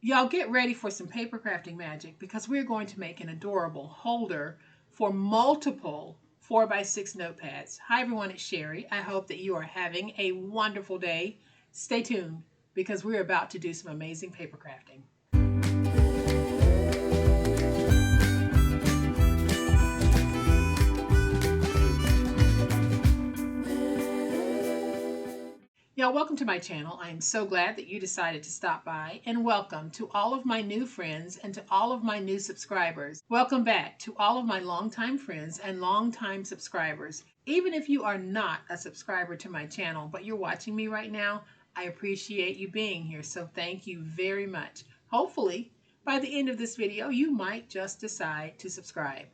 Y'all get ready for some paper crafting magic because we're going to make an adorable holder for multiple 4x6 notepads. Hi everyone, it's Sherry. I hope that you are having a wonderful day. Stay tuned because we're about to do some amazing paper crafting. Y'all, welcome to my channel. I am so glad that you decided to stop by, and welcome to all of my new friends and to all of my new subscribers. Welcome back to all of my longtime friends and longtime subscribers. Even if you are not a subscriber to my channel, but you're watching me right now, I appreciate you being here, so thank you very much. Hopefully, by the end of this video, you might just decide to subscribe.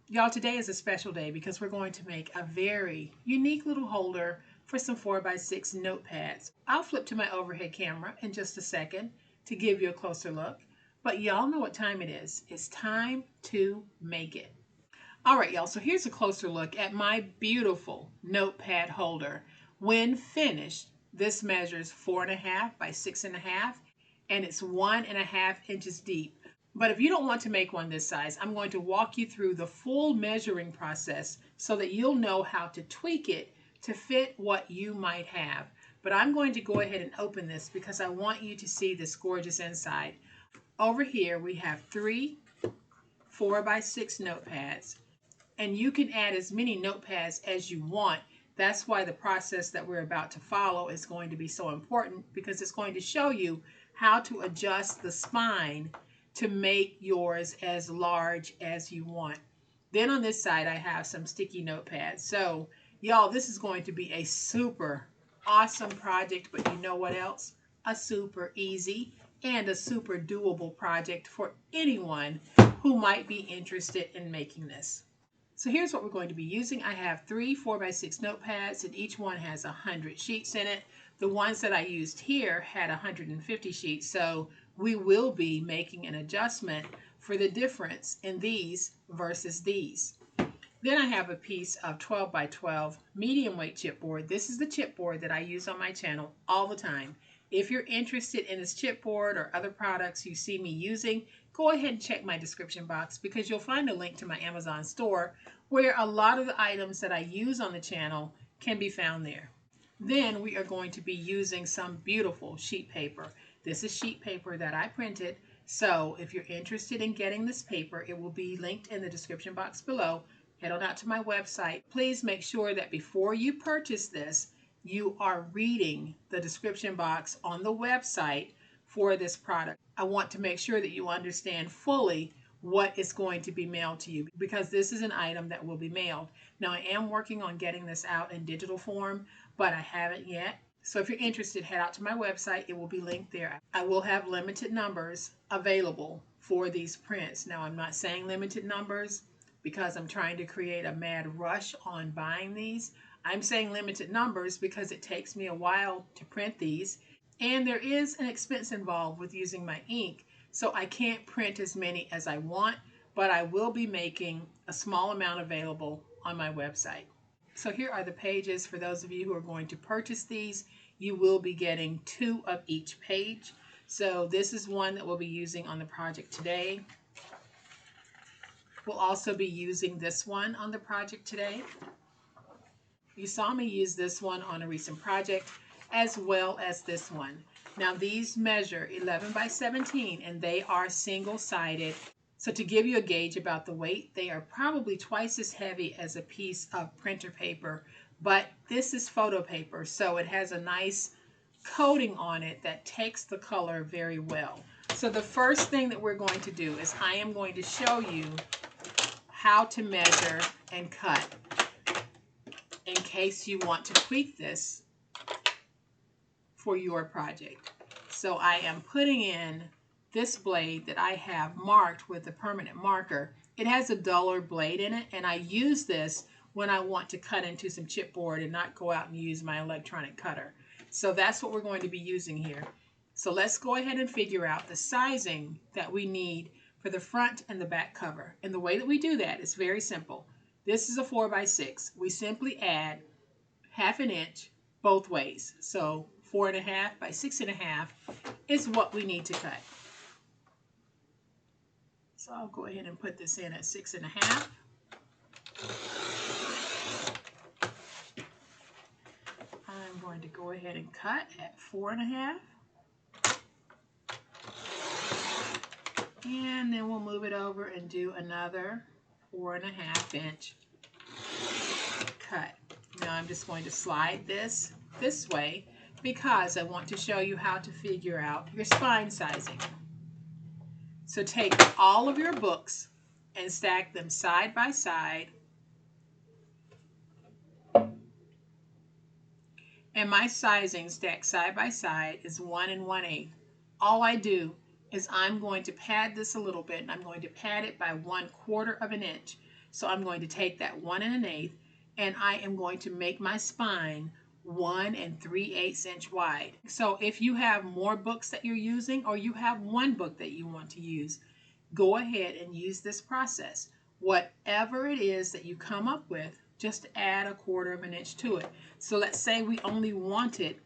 Y'all, today is a special day because we're going to make a very unique little holder for some 4x6 notepads. I'll flip to my overhead camera in just a second to give you a closer look, but y'all know what time it is. It's time to make it. All right, y'all, so here's a closer look at my beautiful notepad holder. When finished, this measures 4.5 by 6.5, and it's 1.5 inches deep. But if you don't want to make one this size, I'm going to walk you through the full measuring process so that you'll know how to tweak it to fit what you might have. But I'm going to go ahead and open this because I want you to see this gorgeous inside. Over here we have 3 4x6 notepads, and you can add as many notepads as you want. That's why the process that we're about to follow is going to be so important, because it's going to show you how to adjust the spine to make yours as large as you want. Then on this side I have some sticky notepads. So y'all, this is going to be a super awesome project, but you know what else? A super easy and a super doable project for anyone who might be interested in making this. So here's what we're going to be using. I have 3 4x6 notepads, and each one has 100 sheets in it. The ones that I used here had 150 sheets, so we will be making an adjustment for the difference in these versus these. Then I have a piece of 12 by 12 medium weight chipboard. This is the chipboard that I use on my channel all the time. If you're interested in this chipboard or other products you see me using, go ahead and check my description box because you'll find a link to my Amazon store where a lot of the items that I use on the channel can be found there. Then we are going to be using some beautiful sheet paper. This is sheet paper that I printed. So if you're interested in getting this paper, it will be linked in the description box below. Head on out to my website. Please make sure that before you purchase this, you are reading the description box on the website for this product. I want to make sure that you understand fully what is going to be mailed to you, because this is an item that will be mailed. Now, I am working on getting this out in digital form, but I haven't yet. So if you're interested, head out to my website. It will be linked there. I will have limited numbers available for these prints. Now, I'm not saying limited numbers because I'm trying to create a mad rush on buying these. I'm saying limited numbers because it takes me a while to print these, and there is an expense involved with using my ink, so I can't print as many as I want, but I will be making a small amount available on my website. So here are the pages for those of you who are going to purchase these. You will be getting 2 of each page. So this is one that we'll be using on the project today. We'll also be using this one on the project today. You saw me use this one on a recent project, as well as this one. Now these measure 11 by 17, and they are single-sided. So to give you a gauge about the weight, they are probably twice as heavy as a piece of printer paper, but this is photo paper, so it has a nice coating on it that takes the color very well. So the first thing that we're going to do is I am going to show you how to measure and cut in case you want to tweak this for your project. So I am putting in this blade that I have marked with a permanent marker. It has a duller blade in it, and I use this when I want to cut into some chipboard and not go out and use my electronic cutter. So that's what we're going to be using here. So let's go ahead and figure out the sizing that we need for the front and the back cover. And the way that we do that is very simple. This is a 4x6. We simply add 1/2 inch both ways. So 4.5 by 6.5 is what we need to cut. So I'll go ahead and put this in at 6.5. I'm going to go ahead and cut at 4.5. And then we'll move it over and do another 4.5 inch cut. Now I'm just going to slide this way because I want to show you how to figure out your spine sizing. So take all of your books and stack them side by side. And my sizing stacked side by side is 1 1/8. All I do is I'm going to pad this a little bit, and I'm going to pad it by 1/4 of an inch. So I'm going to take that 1 1/8, and I am going to make my spine 1 3/8 inch wide. So if you have more books that you're using, or you have one book that you want to use, go ahead and use this process. Whatever it is that you come up with, just add 1/4 of an inch to it. So let's say we only wanted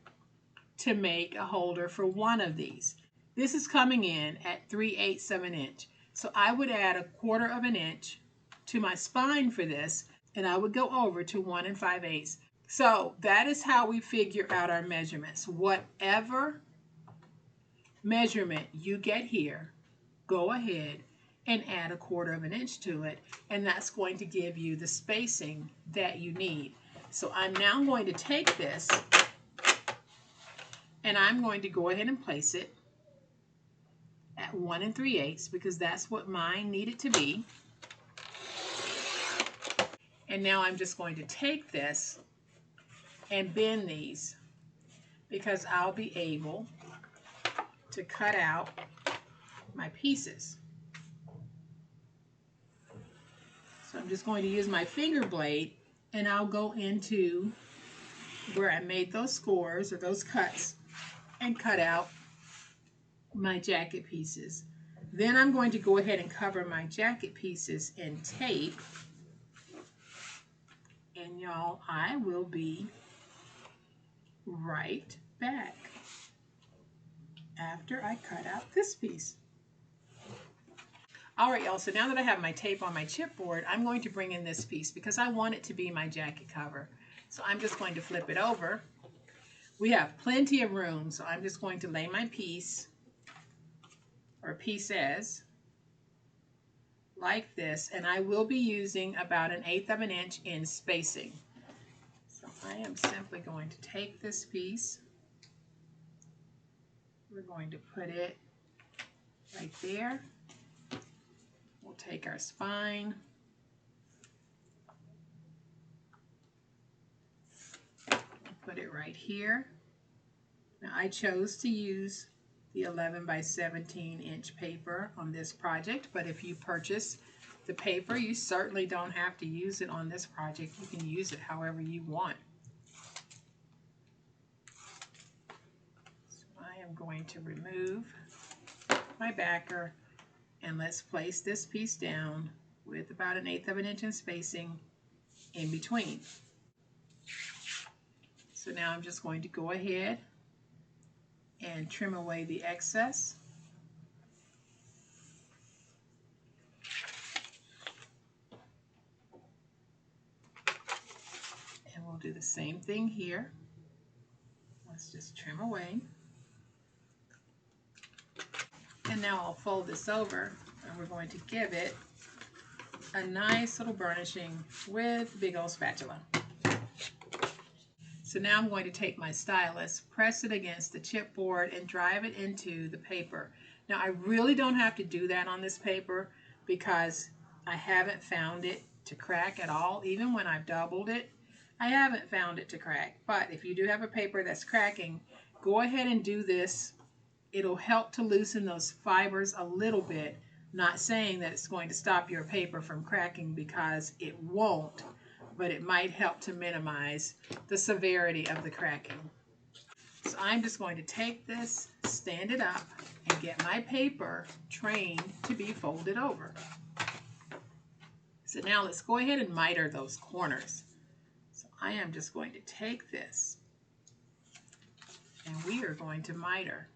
to make a holder for one of these. This is coming in at 3/8 of an inch. So I would add 1/4 of an inch to my spine for this, and I would go over to 1 5/8. So that is how we figure out our measurements. Whatever measurement you get here, go ahead and add 1/4 of an inch to it, and that's going to give you the spacing that you need. So I'm now going to take this, and I'm going to go ahead and place it at 1 3/8 because that's what mine needed to be. And now I'm just going to take this and bend these because I'll be able to cut out my pieces. So I'm just going to use my finger blade, and I'll go into where I made those scores or those cuts and cut out my jacket pieces. Then I'm going to go ahead and cover my jacket pieces in tape. And y'all, I will be right back after I cut out this piece. All right, y'all, so now that I have my tape on my chipboard, I'm going to bring in this piece because I want it to be my jacket cover. So I'm just going to flip it over. We have plenty of room, so I'm just going to lay my piece, or pieces, like this, and I will be using about 1/8 of an inch in spacing. So I am simply going to take this piece. We're going to put it right there. We'll take our spine, put it right here. Now I chose to use the 11 by 17 inch paper on this project, but if you purchase the paper, you certainly don't have to use it on this project. You can use it however you want. So I am going to remove my backer, and let's place this piece down with about 1/8 of an inch in spacing in between. So now I'm just going to go ahead and trim away the excess. And we'll do the same thing here. Let's just trim away. And now I'll fold this over, and we're going to give it a nice little burnishing with a big old spatula. So now I'm going to take my stylus, press it against the chipboard, and drive it into the paper. Now I really don't have to do that on this paper because I haven't found it to crack at all. Even when I've doubled it, I haven't found it to crack. But if you do have a paper that's cracking, go ahead and do this. It'll help to loosen those fibers a little bit. Not saying that it's going to stop your paper from cracking, because it won't, but it might help to minimize the severity of the cracking. So I'm just going to take this, stand it up, and get my paper trained to be folded over. So now let's go ahead and miter those corners. So I am just going to take this, and we are going to miter.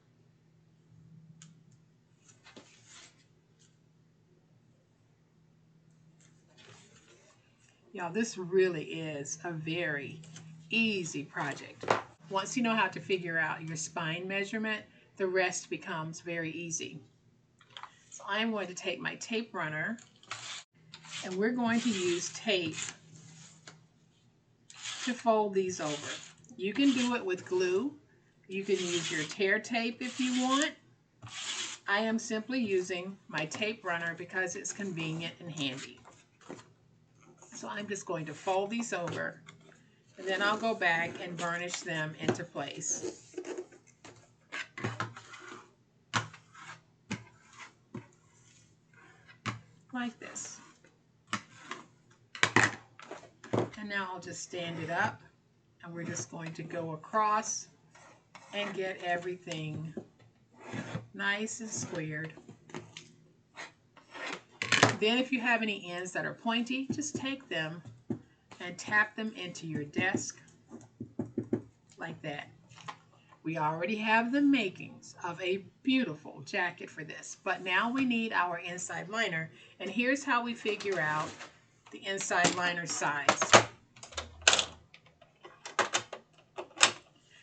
Y'all, this really is a very easy project. Once you know how to figure out your spine measurement, the rest becomes very easy. So I'm going to take my tape runner, and we're going to use tape to fold these over. You can do it with glue. You can use your tear tape if you want. I am simply using my tape runner because it's convenient and handy. So I'm just going to fold these over, and then I'll go back and burnish them into place. Like this. And now I'll just stand it up, and we're just going to go across and get everything nice and squared. Then if you have any ends that are pointy, just take them and tap them into your desk like that. We already have the makings of a beautiful jacket for this, but now we need our inside liner, and here's how we figure out the inside liner size.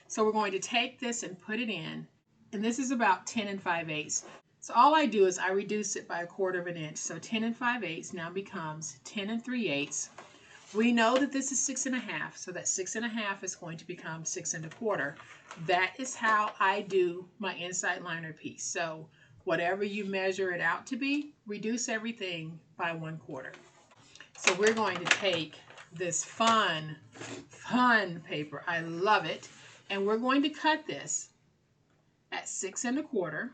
So we're going to take this and put it in, and this is about 10 5/8. So all I do is I reduce it by 1/4 of an inch. So 10 5/8 now becomes 10 3/8. We know that this is 6 1/2, so that 6 1/2 is going to become 6 1/4. That is how I do my inside liner piece. So whatever you measure it out to be, reduce everything by 1/4. So we're going to take this fun paper. I love it. And we're going to cut this at 6 1/4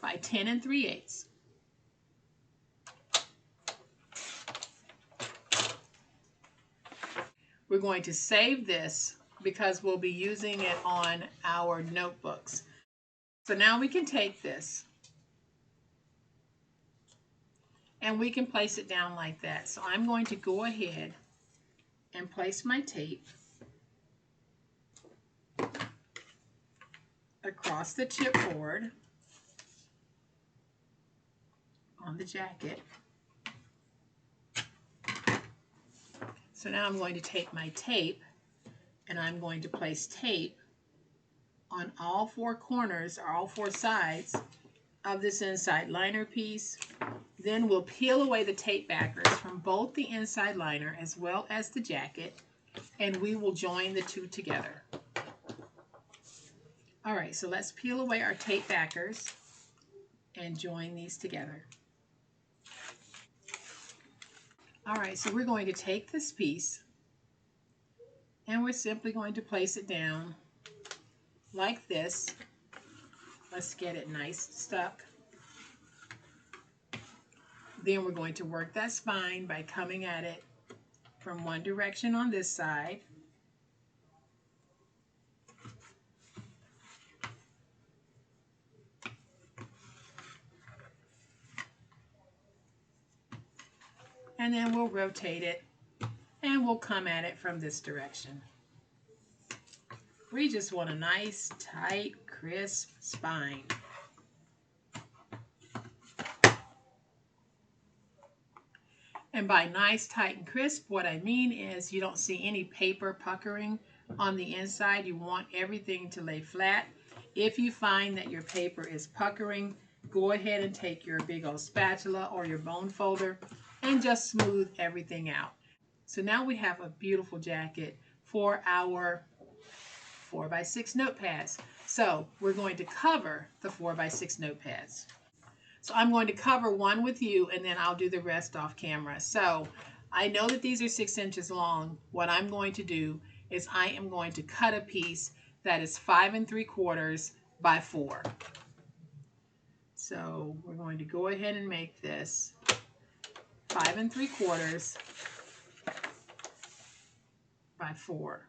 by 10 3/8. We're going to save this because we'll be using it on our notebooks. So now we can take this and we can place it down like that. So I'm going to go ahead and place my tape across the chipboard on the jacket. So now I'm going to take my tape and I'm going to place tape on all 4 corners or all 4 sides of this inside liner piece. Then we'll peel away the tape backers from both the inside liner as well as the jacket, and we will join the two together. All right, so let's peel away our tape backers and join these together. All right, so we're going to take this piece and we're simply going to place it down like this. Let's get it nice stuck. Then we're going to work that spine by coming at it from one direction on this side. And then we'll rotate it and we'll come at it from this direction. We just want a nice, tight, crisp spine. And by nice, tight, and crisp, what I mean is you don't see any paper puckering on the inside. You want everything to lay flat. If you find that your paper is puckering, go ahead and take your big old spatula or your bone folder and just smooth everything out. So now we have a beautiful jacket for our 4x6 notepads. So we're going to cover the 4x6 notepads. So I'm going to cover one with you and then I'll do the rest off camera. So I know that these are 6 inches long. What I'm going to do is I am going to cut a piece that is 5 3/4 by 4. So we're going to go ahead and make this 5 3/4 by 4.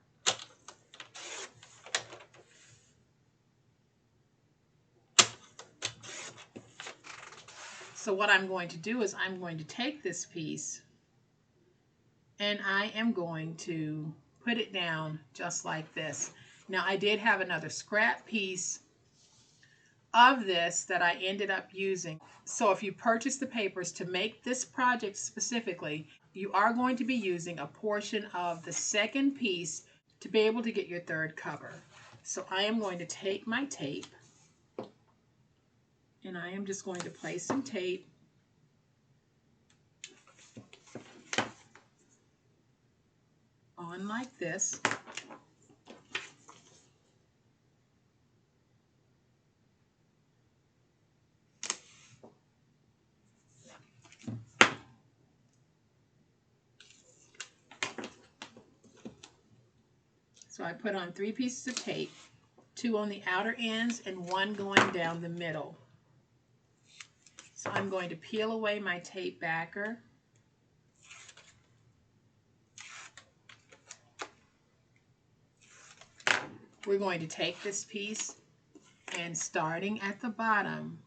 So what I'm going to do is I'm going to take this piece and I am going to put it down just like this. Now I did have another scrap piece of this that I ended up using. So if you purchase the papers to make this project specifically, you are going to be using a portion of the second piece to be able to get your third cover. So I am going to take my tape and I am just going to place some tape on like this. So I put on 3 pieces of tape, 2 on the outer ends and 1 going down the middle. So I'm going to peel away my tape backer. We're going to take this piece and starting at the bottom,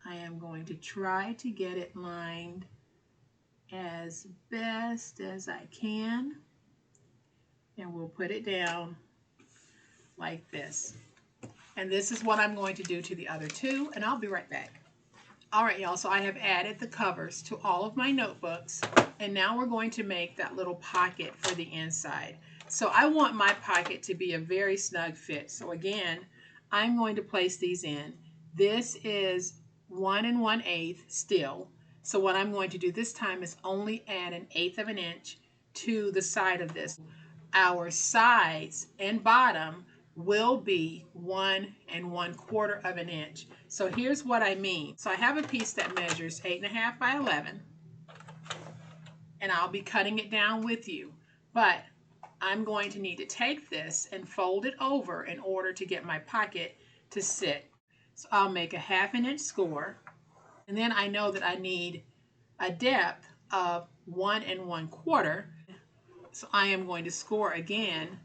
I am going to try to get it lined as best as I can. And we'll put it down like this. And this is what I'm going to do to the other 2, and I'll be right back. All right, y'all, so I have added the covers to all of my notebooks, and now we're going to make that little pocket for the inside. So I want my pocket to be a very snug fit. So again, I'm going to place these in. This is 1 1/8 still. So what I'm going to do this time is only add 1/8 of an inch to the side of this. Our sides and bottom will be 1 1/4 of an inch. So here's what I mean. So I have a piece that measures 8.5 by 11, and I'll be cutting it down with you. But I'm going to need to take this and fold it over in order to get my pocket to sit. So I'll make a 1/2 inch score, and then I know that I need a depth of 1 1/4. So I am going to score again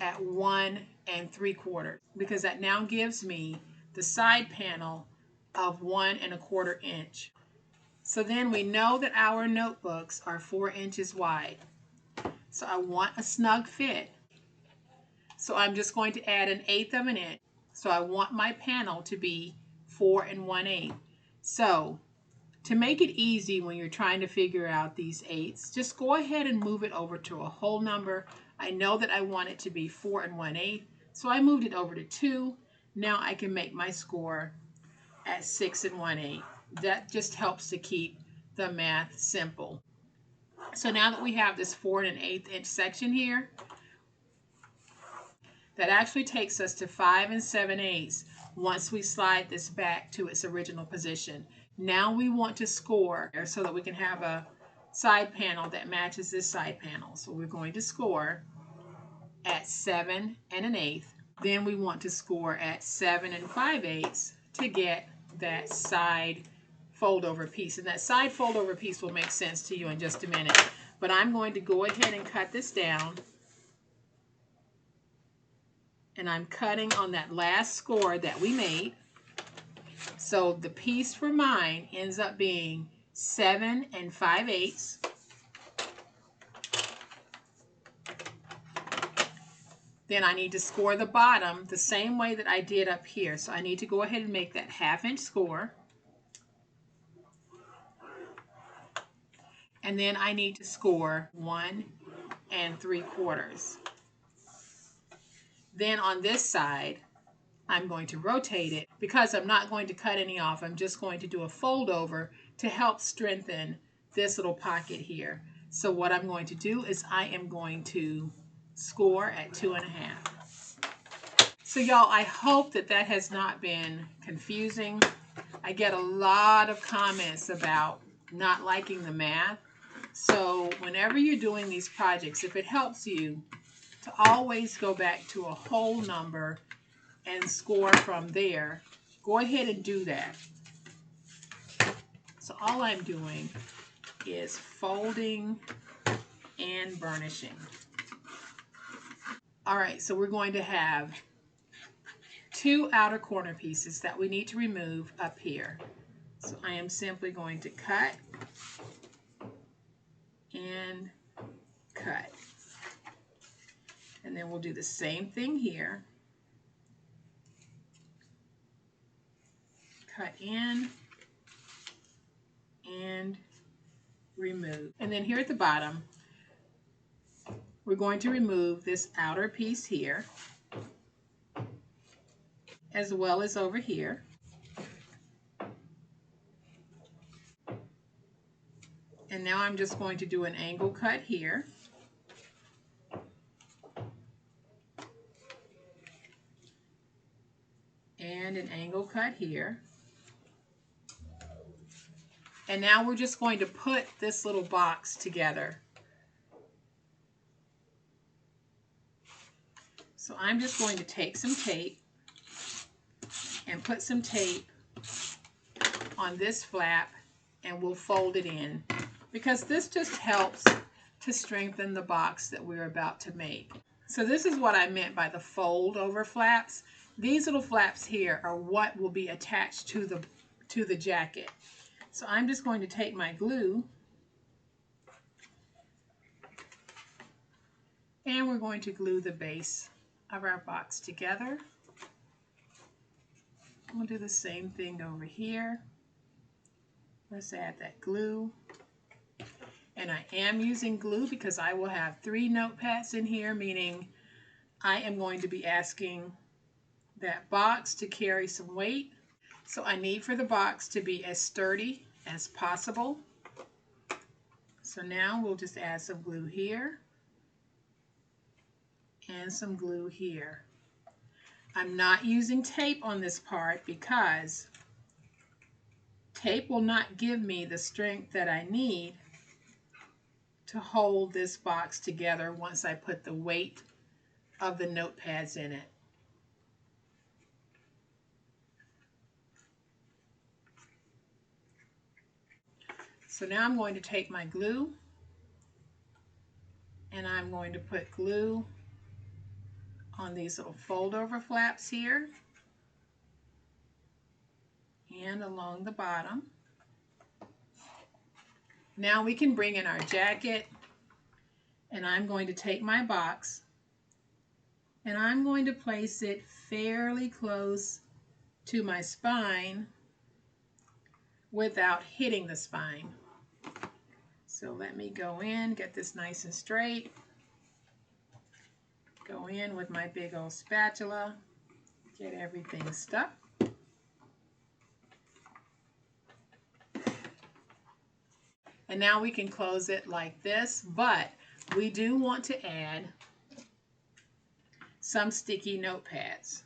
at 1 3/4 because that now gives me the side panel of 1 1/4 inch. So then we know that our notebooks are 4 inches wide. So I want a snug fit. So I'm just going to add 1/8 of an inch. So I want my panel to be 4 1/8. So to make it easy when you're trying to figure out these eighths, just go ahead and move it over to a whole number. I know that I want it to be 4 1/8, so I moved it over to 2. Now I can make my score at 6 1/8. That just helps to keep the math simple. So now that we have this 4 1/8 inch section here, that actually takes us to 5 7/8 once we slide this back to its original position. Now we want to score so that we can have a side panel that matches this side panel. So we're going to score at 7 1/8. Then we want to score at 7 5/8 to get that side fold over piece. And that side fold over piece will make sense to you in just a minute. But I'm going to go ahead and cut this down. And I'm cutting on that last score that we made. So the piece for mine ends up being 7 5/8. Then I need to score the bottom the same way that I did up here. So I need to go ahead and make that 1/2 inch score. And then I need to score 1 3/4. Then on this side, I'm going to rotate it. Because I'm not going to cut any off, I'm just going to do a fold over to help strengthen this little pocket here. So what I'm going to do is I am going to score at 2 1/2. So y'all, I hope that that has not been confusing. I get a lot of comments about not liking the math. So whenever you're doing these projects, if it helps you to always go back to a whole number and score from there, go ahead and do that. So all I'm doing is folding and burnishing. All right, so we're going to have 2 outer corner pieces that we need to remove up here. So I am simply going to cut and cut. And then we'll do the same thing here. cut in and remove. And then here at the bottom, we're going to remove this outer piece here, as well as over here. And now I'm just going to do an angle cut here. And an angle cut here. And now we're just going to put this little box together. So I'm just going to take some tape and put some tape on this flap, and we'll fold it in, because this just helps to strengthen the box that we're about to make. So this is what I meant by the fold over flaps. These little flaps here are what will be attached to the jacket. So I'm just going to take my glue and we're going to glue the base of our box together. We'll do the same thing over here. Let's add that glue. And I am using glue because I will have 3 notepads in here, meaning I am going to be asking that box to carry some weight. So I need for the box to be as sturdy as possible. So now we'll just add some glue here and some glue here. I'm not using tape on this part because tape will not give me the strength that I need to hold this box together once I put the weight of the notepads in it. So now I'm going to take my glue and I'm going to put glue on these little fold over flaps here and along the bottom. Now we can bring in our jacket, and I'm going to take my box and I'm going to place it fairly close to my spine without hitting the spine. So let me go in, get this nice and straight. Go in with my big old spatula, get everything stuck. And now we can close it like this, but we do want to add some sticky notepads.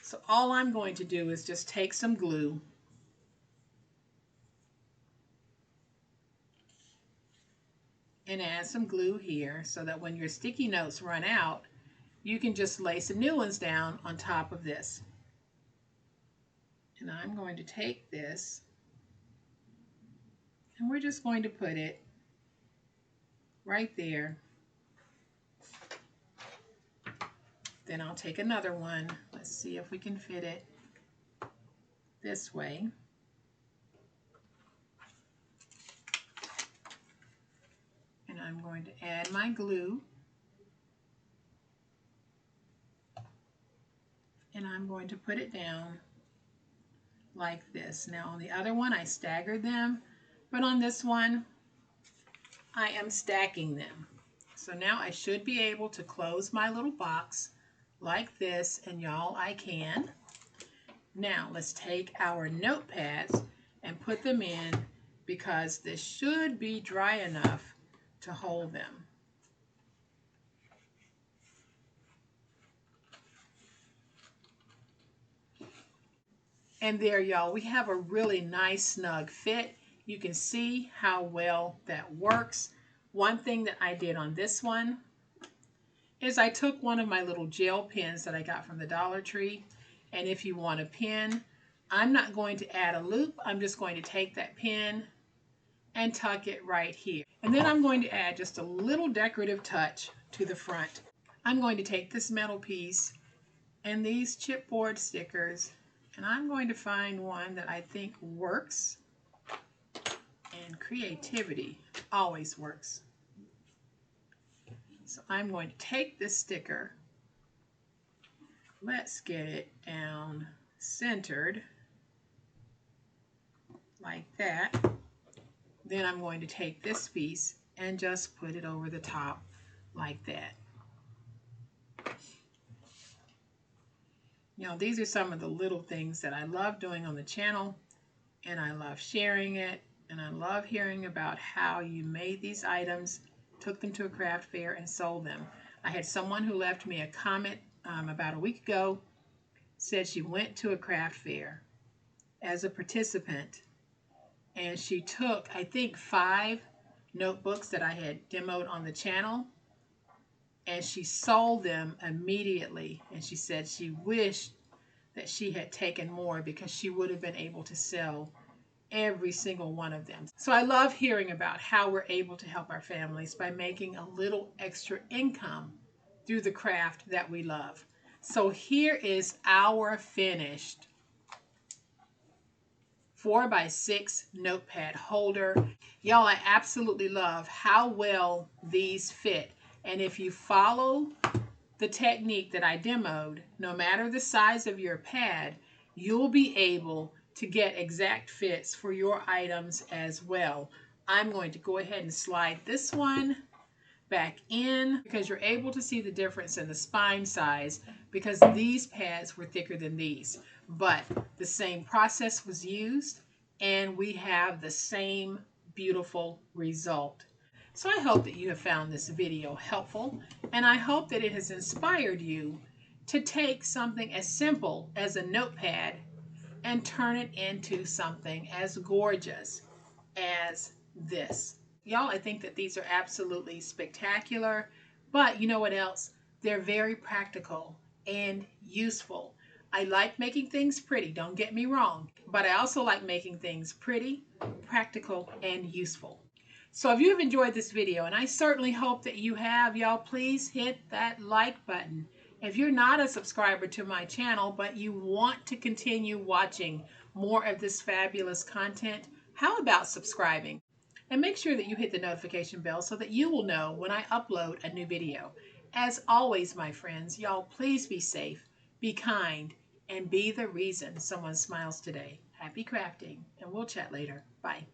So all I'm going to do is just take some glue and add some glue here so that when your sticky notes run out, you can just lay some new ones down on top of this. And I'm going to take this and we're just going to put it right there. Then I'll take another one. Let's see if we can fit it this way. And I'm going to add my glue. And I'm going to put it down like this. Now on the other one I staggered them, but on this one I am stacking them. So now I should be able to close my little box like this, and y'all, I can. Now let's take our notepads and put them in, because this should be dry enough to hold them. And there, y'all, we have a really nice snug fit. You can see how well that works. One thing that I did on this one is I took one of my little gel pens that I got from the Dollar Tree. And if you want a pin, I'm not going to add a loop. I'm just going to take that pin and tuck it right here. And then I'm going to add just a little decorative touch to the front. I'm going to take this metal piece and these chipboard stickers, and I'm going to find one that I think works. And creativity always works. So I'm going to take this sticker Let's get it down centered like that. Then I'm going to take this piece and just put it over the top like that. You know, these are some of the little things that I love doing on the channel, and I love sharing it, and I love hearing about how you made these items, took them to a craft fair, and sold them. I had someone who left me a comment about a week ago, said she went to a craft fair as a participant, and she took, I think, 5 notebooks that I had demoed on the channel, and she sold them immediately. And she said she wished that she had taken more because she would have been able to sell every single one of them. So I love hearing about how we're able to help our families by making a little extra income through the craft that we love. So here is our finished 4x6 notepad holder. Y'all, I absolutely love how well these fit. And if you follow the technique that I demoed, no matter the size of your pad, you'll be able to get exact fits for your items as well. I'm going to go ahead and slide this one back in because you're able to see the difference in the spine size because these pads were thicker than these. But the same process was used and we have the same beautiful result. So I hope that you have found this video helpful, and I hope that it has inspired you to take something as simple as a notepad and turn it into something as gorgeous as this. Y'all, I think that these are absolutely spectacular, but you know what else? They're very practical and useful. I like making things pretty, don't get me wrong, but I also like making things pretty, practical, and useful. So if you have enjoyed this video, and I certainly hope that you have, y'all, please hit that like button. If you're not a subscriber to my channel, but you want to continue watching more of this fabulous content, how about subscribing? And make sure that you hit the notification bell so that you will know when I upload a new video. As always, my friends, y'all, please be safe, be kind, and be the reason someone smiles today. Happy crafting, and we'll chat later. Bye.